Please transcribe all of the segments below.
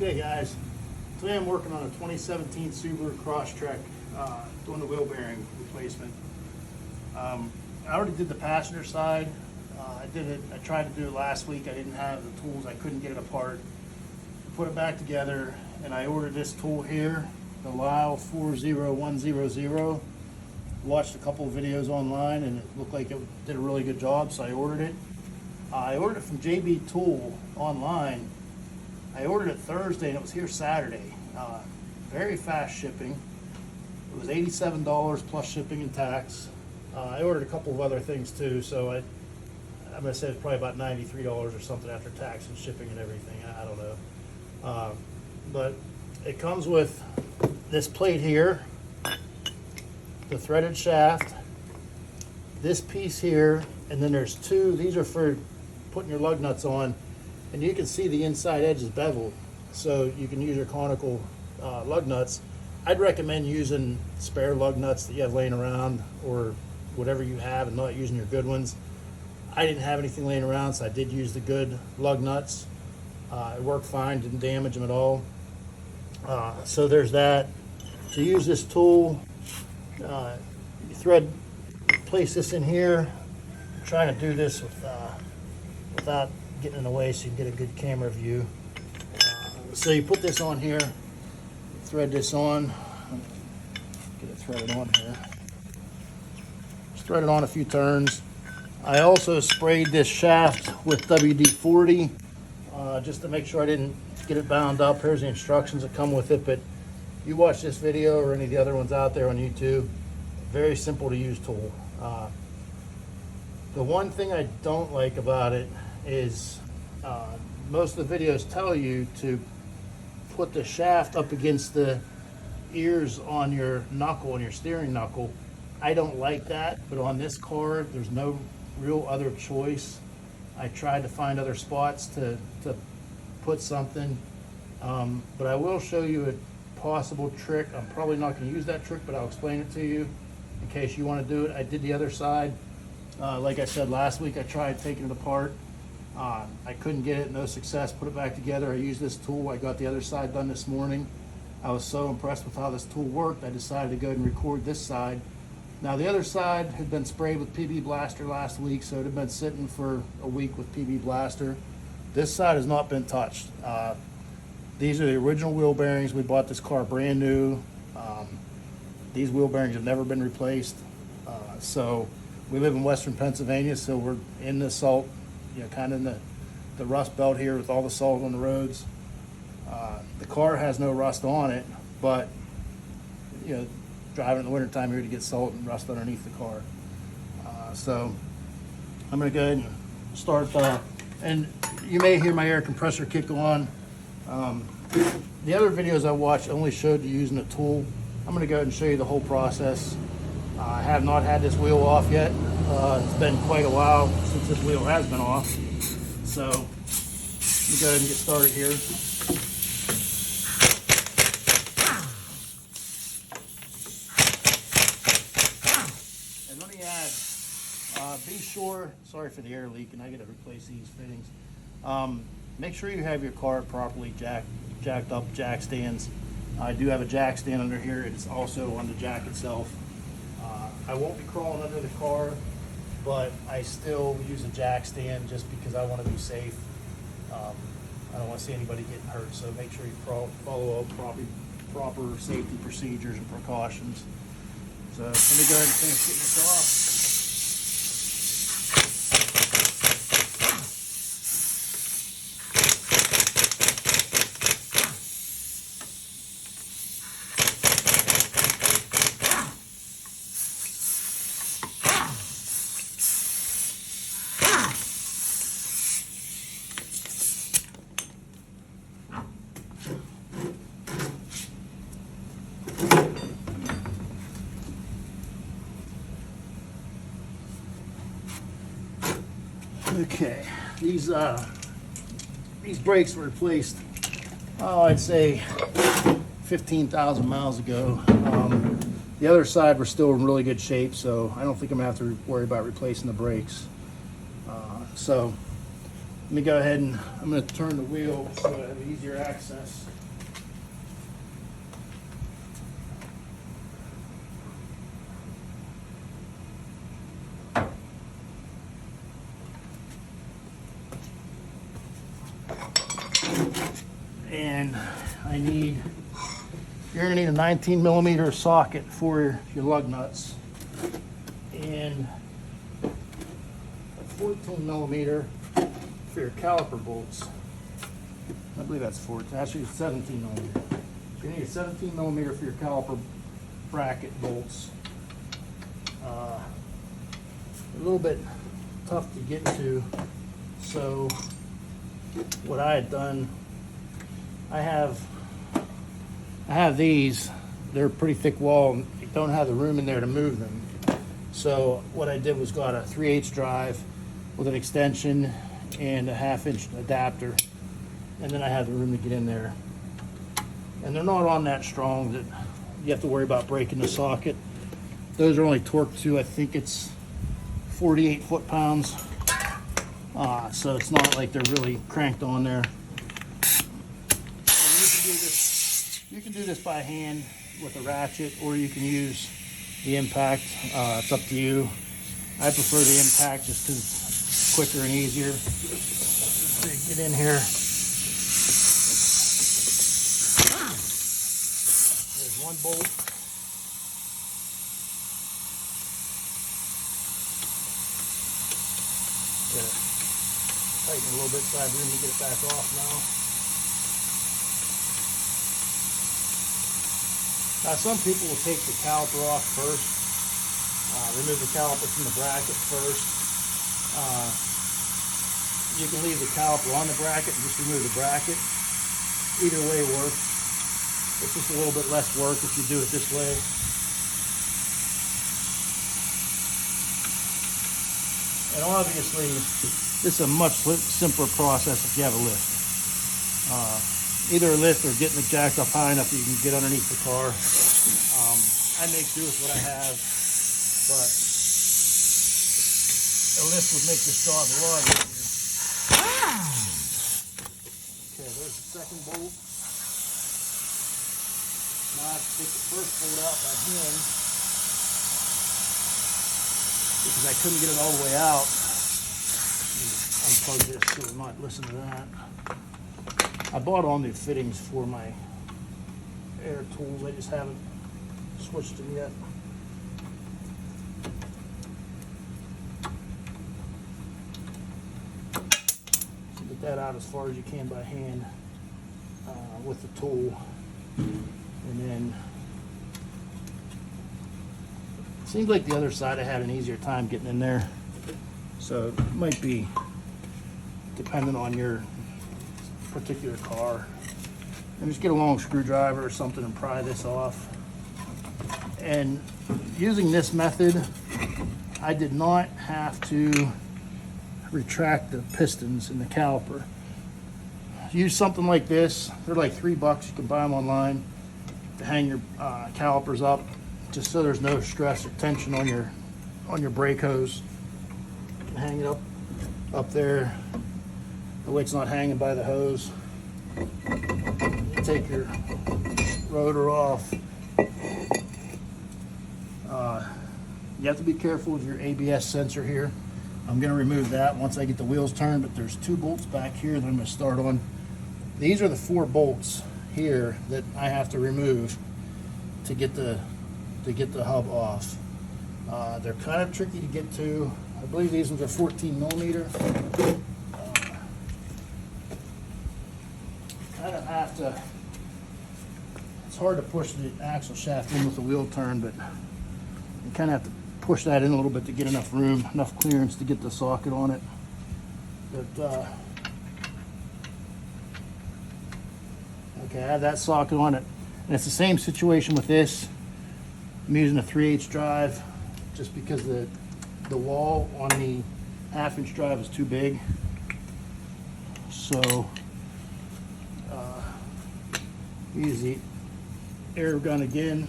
Okay guys, today I'm working on a 2017 Subaru Crosstrek, doing the wheel bearing replacement. I already did the passenger side. I tried to do it last week. I didn't have the tools. I couldn't get it apart. Put it back together, and I ordered this tool here, the Lisle 40100. Watched a couple of videos online, and it looked like it did a really good job, so I ordered it. I ordered it from JB Tool online. I ordered it Thursday and it was here Saturday. Very fast shipping. It was $87 plus shipping and tax. I ordered a couple of other things too, so I'm gonna say it's probably about $93 or something after tax and shipping and everything. I don't know. But it comes with this plate here, the threaded shaft, this piece here, and then there's two. These are for putting your lug nuts on. And you can see the inside edge is beveled, so you can use your conical lug nuts. I'd recommend using spare lug nuts that you have laying around, or whatever you have, and not using your good ones. I didn't have anything laying around, so I did use the good lug nuts. It worked fine, didn't damage them at all. So there's that. To use this tool, you place this in here. I'm trying to do this without getting in the way so you can get a good camera view. So you put this on here, thread this on, get it threaded on here. Just thread it on a few turns. I also sprayed this shaft with WD-40 just to make sure I didn't get it bound up. Here's the instructions that come with it, but you watch this video or any of the other ones out there on YouTube, very simple to use tool. The one thing I don't like about it is most of the videos tell you to put the shaft up against the ears on your knuckle, on your steering knuckle. I don't like that, but on this car, there's no real other choice. I tried to find other spots to put something, but I will show you a possible trick. I'm probably not going to use that trick, but I'll explain it to you in case you want to do it. I did the other side. Like I said last week, I tried taking it apart. I couldn't get it, no success. Put it back together. I used this tool. I got the other side done this morning. I was so impressed with how this tool worked, I decided to go ahead and record this side. Now the other side had been sprayed with PB Blaster last week, so it had been sitting for a week with PB Blaster. This side has not been touched. These are the original wheel bearings. We bought this car brand new. These wheel bearings have never been replaced. So we live in Western Pennsylvania, so we're in the salt, kind of in the rust belt here with all the salt on the roads. The car has no rust on it, but driving in the wintertime here to get salt and rust underneath the car. So I'm gonna go ahead and start, and you may hear my air compressor kick on. The other videos I watched only showed you using a tool. I'm gonna go ahead and show you the whole process. I have not had this wheel off yet. It's been quite a while since this wheel has been off. So let me go ahead and get started here. And let me add, be sure, sorry for the air leak, and I gotta replace these fittings. Make sure you have your car properly jacked up, jack stands. I do have a jack stand under here. It's also on the jack itself. I won't be crawling under the car, but I still use a jack stand just because I want to be safe. I don't want to see anybody getting hurt, so make sure you follow all proper safety procedures and precautions. So let me go ahead and finish getting this off. Okay, these brakes were replaced, I'd say 15,000 miles ago. The other side were still in really good shape, so I don't think I'm gonna have to worry about replacing the brakes. So Let me go ahead and I'm going to turn the wheel so I have easier access. And you're going to need a 19mm socket for your lug nuts and a 14mm for your caliper bolts. I believe that's 14, actually it's 17mm. So you need a 17mm for your caliper bracket bolts. A little bit tough to get to, so what I had done, I have these, they're pretty thick wall, and you don't have the room in there to move them. So what I did was got a 3/8 drive with an extension and a 1/2-inch adapter, and then I have the room to get in there. And they're not on that strong that you have to worry about breaking the socket. Those are only torqued to, I think it's 48 foot-pounds. So it's not like they're really cranked on there. And you can do this by hand with a ratchet, or you can use the impact. It's up to you. I prefer the impact just because it's quicker and easier. So you get in here. There's one bolt. Tighten it a little bit so I have room to get it back off now. Now some people will take the caliper off first, remove the caliper from the bracket first. You can leave the caliper on the bracket and just remove the bracket. Either way works. It's just a little bit less work if you do it this way. And obviously, this is a much simpler process if you have a lift. Either a lift or getting it jacked up high enough that you can get underneath the car. I make do with what I have, but a lift would make this job a lot easier. Okay, there's the second bolt. Now I have to take the first bolt out by hand because I couldn't get it all the way out. Unplug this so I'm not listening to that. I bought all new fittings for my Air Tools. I just haven't switched them yet. So get that out as far as you can by hand with the tool. And then it seems like the other side I had an easier time getting in there. So it might be dependent on your particular car. And just get a long screwdriver or something and pry this off. And using this method, I did not have to retract the pistons in the caliper. Use something like this. They're like $3. You can buy them online to hang your calipers up, just so there's no stress or tension on your brake hose. You can hang it up there. The way it's not hanging by the hose. You take your rotor off. You have to be careful with your ABS sensor here. I'm going to remove that once I get the wheels turned, but there's 2 bolts back here that I'm going to start on. These are the 4 bolts here that I have to remove to get the hub off. They're kind of tricky to get to. I believe these ones are 14mm. Kind of have to, it's hard to push the axle shaft in with the wheel turn, but you kind of have to push that in a little bit to get enough room, enough clearance to get the socket on it. But okay, I have that socket on it, and it's the same situation with this. I'm using a 3/8 drive just because the wall on the 1/2-inch drive is too big. So use the air gun again,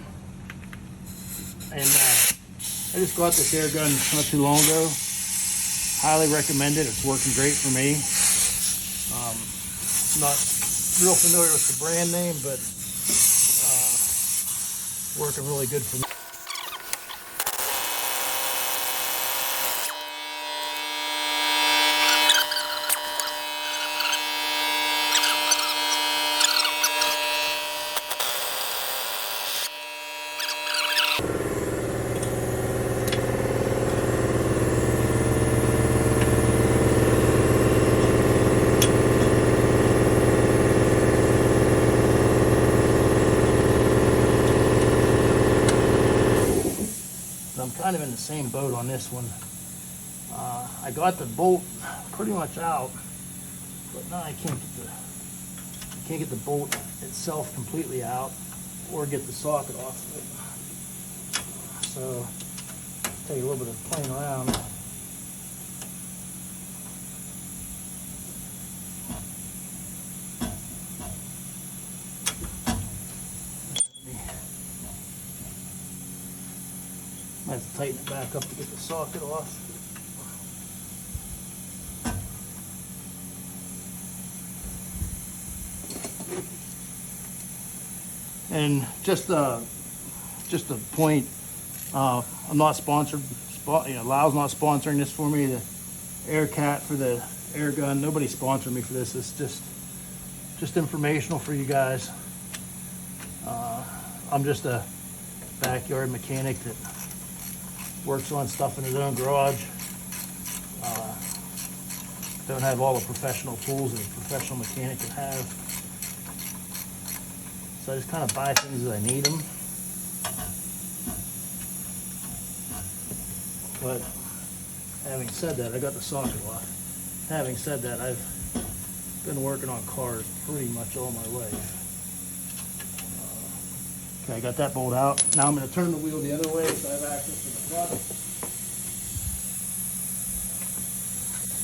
and I just got this air gun not too long ago. Highly recommend it. It's working great for me. Not real familiar with the brand name, but working really good for me. I'm kind of in the same boat on this one. I got the bolt pretty much out, but now I can't get the bolt itself completely out or get the socket off of it. So take a little bit of playing around. I have to tighten it back up to get the socket off. And just a point, I'm not sponsored. Lisle's not sponsoring this for me. The Aircat for the air gun, nobody sponsored me for this. It's just informational for you guys. I'm just a backyard mechanic that works on stuff in his own garage. Don't have all the professional tools that a professional mechanic would have. So I just kind of buy things as I need them. But having said that, I got the socket off. Having said that, I've been working on cars pretty much all my life. Okay, I got that bolt out. Now I'm going to turn the wheel the other way so I have access to the front.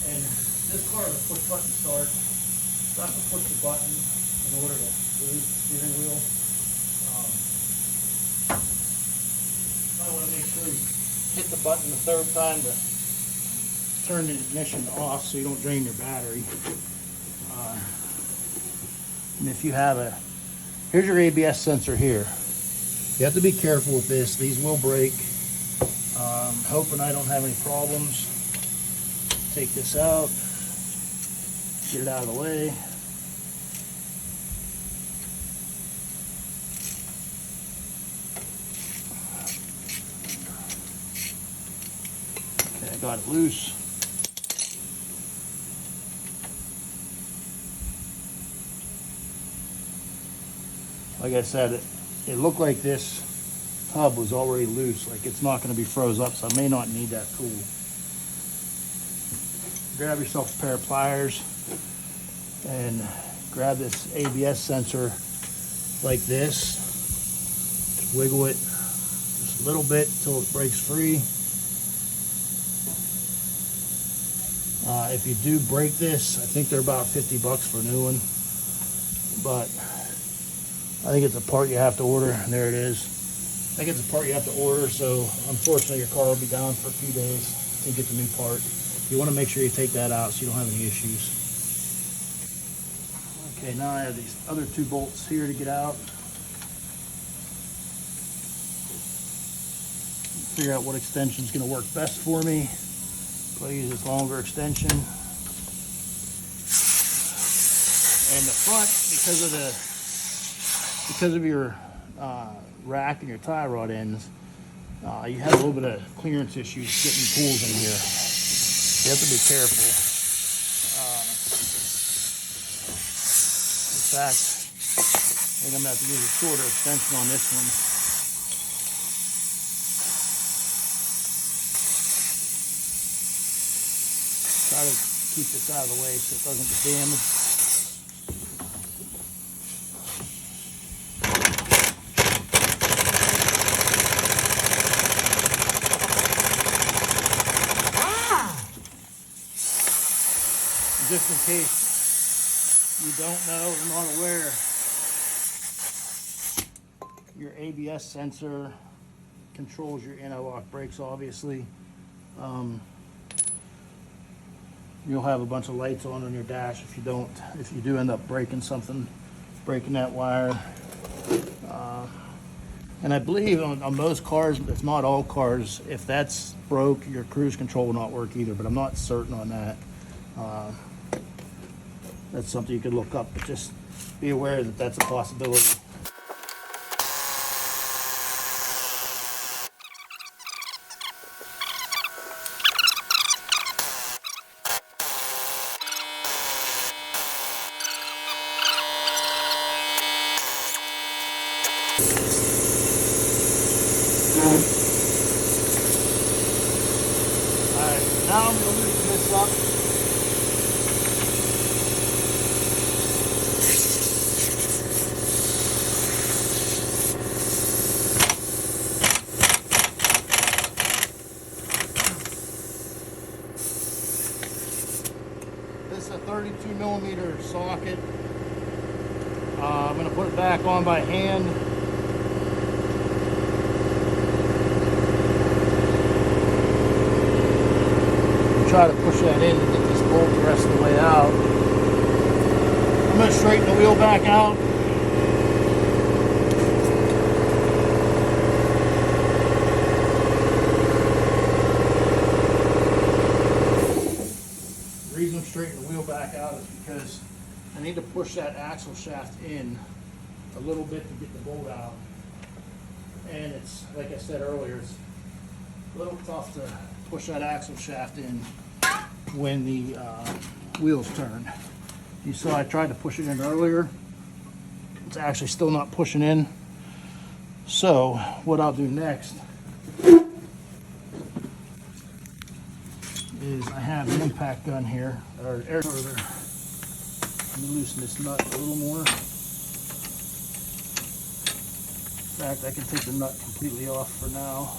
And this car is a push button start. So I have to push the button in order to release the steering wheel. I want to make sure you hit the button the third time to turn the ignition off so you don't drain your battery. And if you have here's your ABS sensor here. You have to be careful with this. These will break. Hoping I don't have any problems. Take this out. Get it out of the way. Okay, I got it loose. Like I said, it looked like this hub was already loose, like it's not going to be froze up, so I may not need that tool. Grab yourself a pair of pliers and grab this ABS sensor like this. Just wiggle it just a little bit until it breaks free. If you do break this, I think they're about 50 bucks for a new one, but I think it's a part you have to order, and there it is. I think it's a part you have to order, so unfortunately your car will be down for a few days to get the new part. You want to make sure you take that out so you don't have any issues. Okay, now I have these other two bolts here to get out. Figure out what extension is going to work best for me. So I use this longer extension. And the front, because of your rack and your tie rod ends, you have a little bit of clearance issues getting tools in here. You have to be careful. In fact, I think I'm going to have to use a shorter extension on this one. Try to keep this out of the way so it doesn't get damaged. Just in case you don't know or not aware, your ABS sensor controls your anti-lock brakes, obviously. you'll have a bunch of lights on your dash if you do end up breaking something, breaking that wire. And I believe on most cars, if not all cars, if that's broke, your cruise control will not work either, but I'm not certain on that. That's something you could look up, but just be aware that that's a possibility. Alright, now I'm going to loosen this up. This is a 32mm socket. I'm going to put it back on by hand. Try to push that in to get this bolt the rest of the way out. I'm going to straighten the wheel back out. The reason I'm straightening the wheel back out is because I need to push that axle shaft in a little bit to get the bolt out. And it's, like I said earlier, it's a little tough to push that axle shaft in when the wheels turn. You saw I tried to push it in earlier. It's actually still not pushing in. So what I'll do next is I have an impact gun here, or air further. Let me loosen this nut a little more. In fact, I can take the nut completely off for now.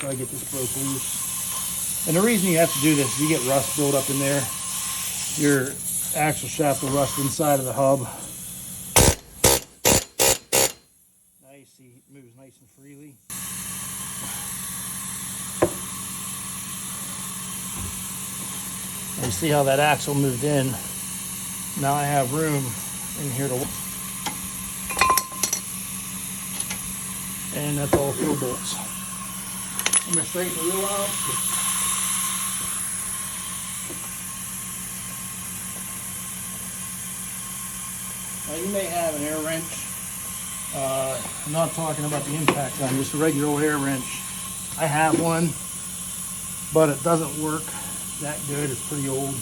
Try to get this broke loose. And the reason you have to do this is you get rust built up in there. Your axle shaft will rust inside of the hub. Nice, see, it moves nice and freely. And you see how that axle moved in. Now I have room in here to, and that's all 4 bolts. I'm going to straighten the wheel out. Now you may have an air wrench. I'm not talking about the impact gun, just a regular old air wrench. I have one, but it doesn't work that good. It's pretty old.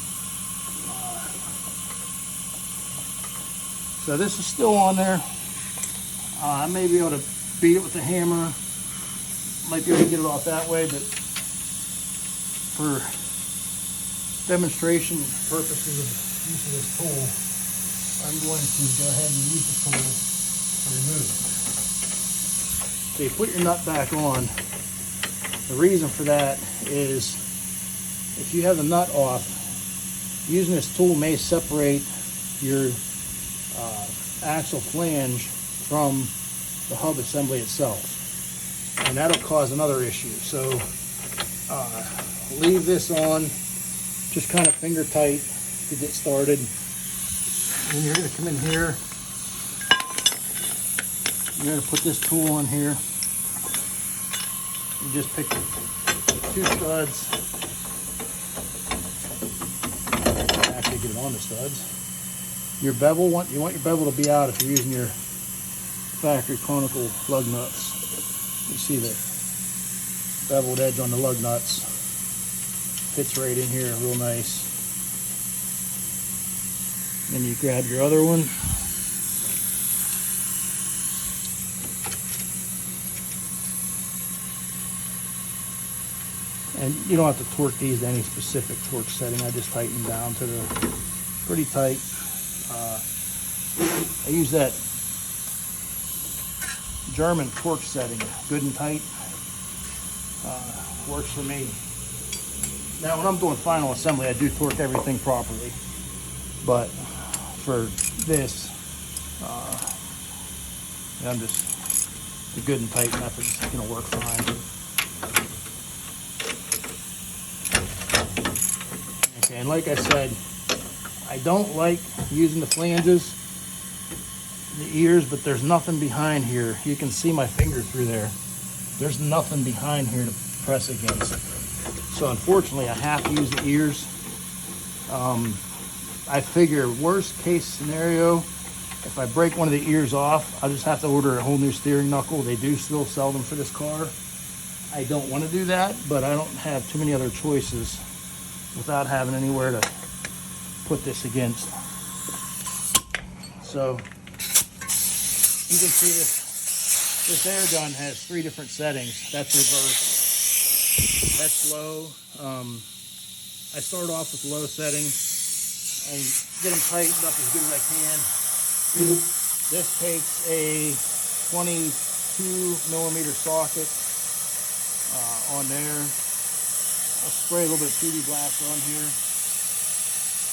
So this is still on there. I may be able to beat it with a hammer. Might be able to get it off that way, but for demonstration purposes of use of this tool, I'm going to go ahead and use the tool to remove it. So you put your nut back on. The reason for that is if you have the nut off, using this tool may separate your axle flange from the hub assembly itself. And that'll cause another issue. So leave this on, just kind of finger tight to get started. And you're going to come in here. You're going to put this tool on here. You just pick 2 studs. Actually, get it on the studs. Your bevel, you want your bevel to be out if you're using your factory conical lug nuts. You see the beveled edge on the lug nuts. Fits right in here real nice. Then you grab your other one. And you don't have to torque these to any specific torque setting. I just tighten them down to the pretty tight. I use that German torque setting, good and tight. Works for me. Now when I'm doing final assembly, I do torque everything properly. But for this, I'm just, the good and tight method is going to work fine. And like I said, I don't like using the flanges, the ears, but there's nothing behind here. You can see my finger through there. There's nothing behind here to press against. So unfortunately, I have to use the ears. I figure worst case scenario, if I break one of the ears off, I'll just have to order a whole new steering knuckle. They do still sell them for this car. I don't want to do that, but I don't have too many other choices without having anywhere to put this against. So you can see this air gun has 3 different settings. That's reverse, that's low. I start off with low setting and get them tightened up as good as I can. This takes a 22mm socket on there. I'll spray a little bit of PV Blast on here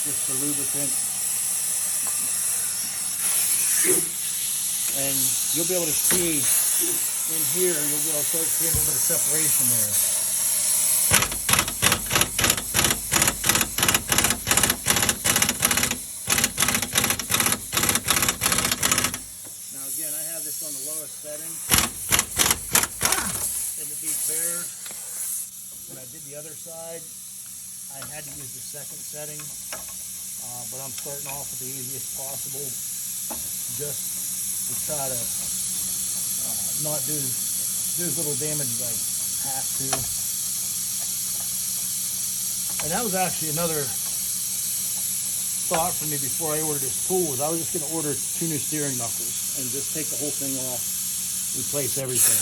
just for lubricant. And you'll be able to see in here, you'll be able to start seeing a little bit of separation there. On the lowest setting, and to be fair, when I did the other side, I had to use the second setting, but I'm starting off with the easiest possible, just to try to not do as little damage as I have to. And that was actually another thought for me before I ordered this tool, was I was just going to order 2 new steering knuckles and just take the whole thing off, replace everything.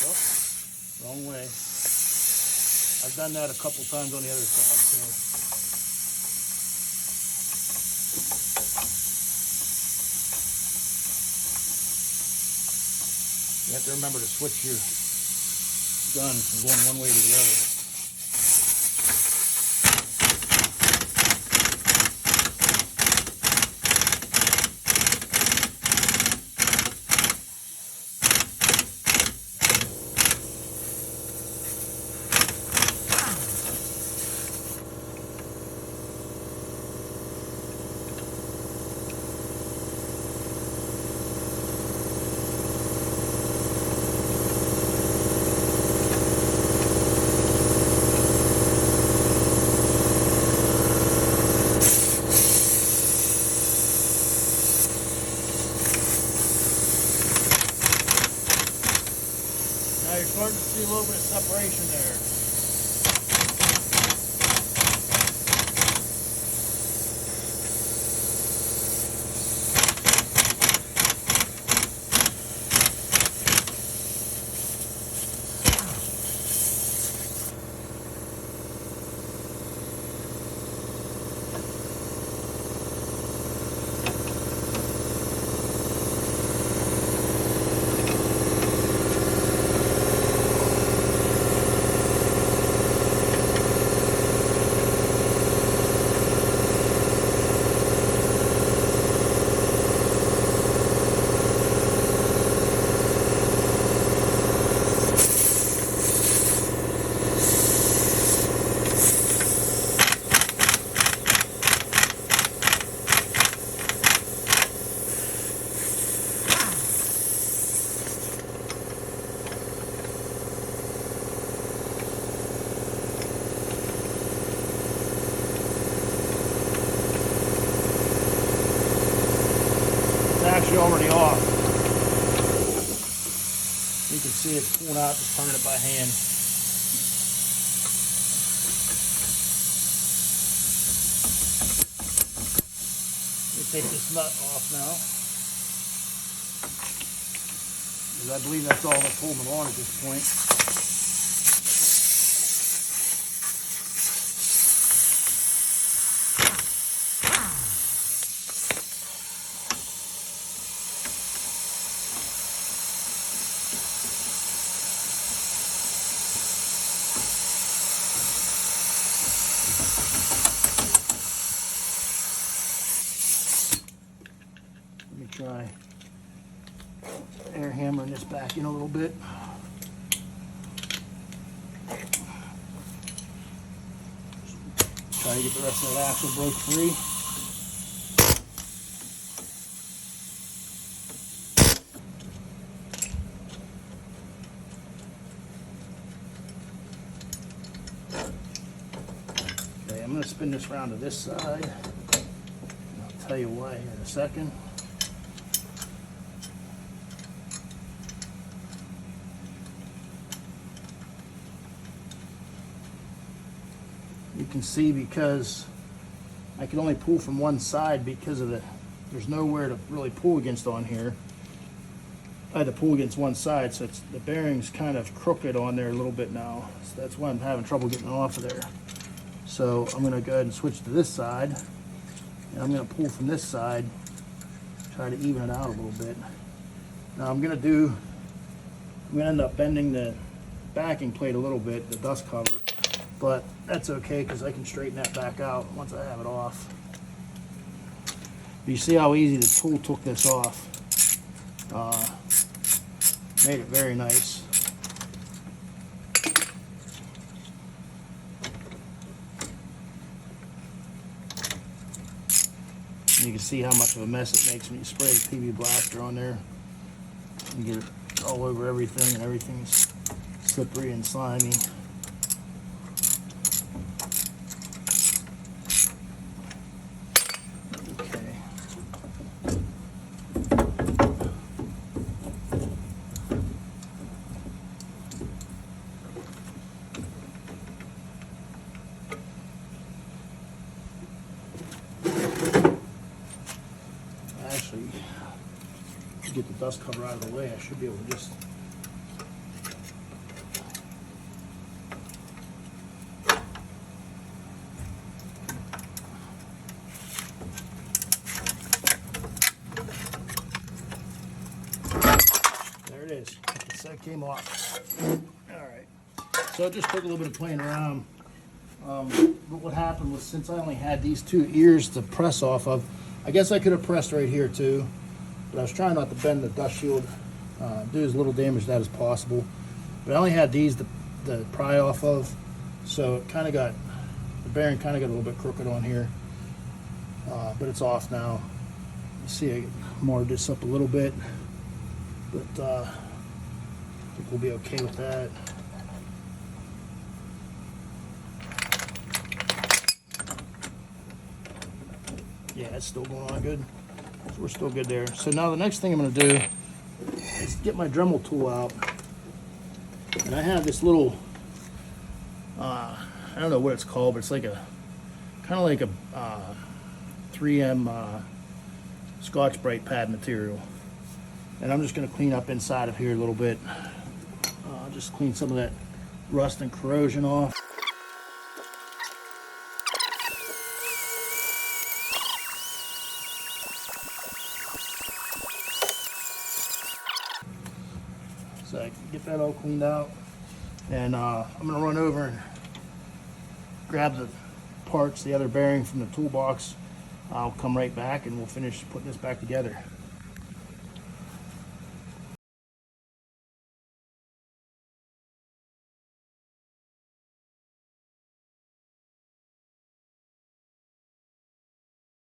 Oh, wrong way. I've done that a couple times on the other side. So. You have to remember to switch your gun from going one way to the other. You're starting to see a little bit of separation there. Actually already off. You can see it's pulling out, just turning it by hand. Let me take this nut off now, because I believe that's all that's holding it on at this point. Try air hammering this back in a little bit. Try to get the rest of that axle broke free. Okay, I'm going to spin this around to this side. I'll tell you why here in a second. You can see because I can only pull from one side because of there's nowhere to really pull against on here. I had to pull against one side, so the bearing's kind of crooked on there a little bit now. So that's why I'm having trouble getting off of there. So I'm going to go ahead and switch to this side, and I'm going to pull from this side, try to even it out a little bit. Now I'm going to end up bending the backing plate a little bit, the dust cover. But that's okay because I can straighten that back out once I have it off. You see how easy the tool took this off. Made it very nice. And you can see how much of a mess it makes when you spray the PB Blaster on there. You get it all over everything, and everything's slippery and slimy. Actually, to get the dust cover out of the way, I should be able to just there it is. The set came off. All right. So it just took a little bit of playing around. But what happened was, since I only had these two ears to press off of, I guess I could have pressed right here too, but I was trying not to bend the dust shield, do as little damage to that as possible. But I only had these to pry off of, so it kind of got, the bearing kind of got a little bit crooked on here, but it's off now. You see, I marred this up a little bit, but I think we'll be okay with that. Yeah, it's still going on good. So we're still good there. So now the next thing I'm going to do is get my Dremel tool out. And I have this little, I don't know what it's called, but it's like a, kind of like a 3M Scotch-Brite pad material. And I'm just going to clean up inside of here a little bit. Just clean some of that rust and corrosion off. So I can get that all cleaned out, and I'm going to run over and grab the parts, the other bearing from the toolbox. I'll come right back and we'll finish putting this back together.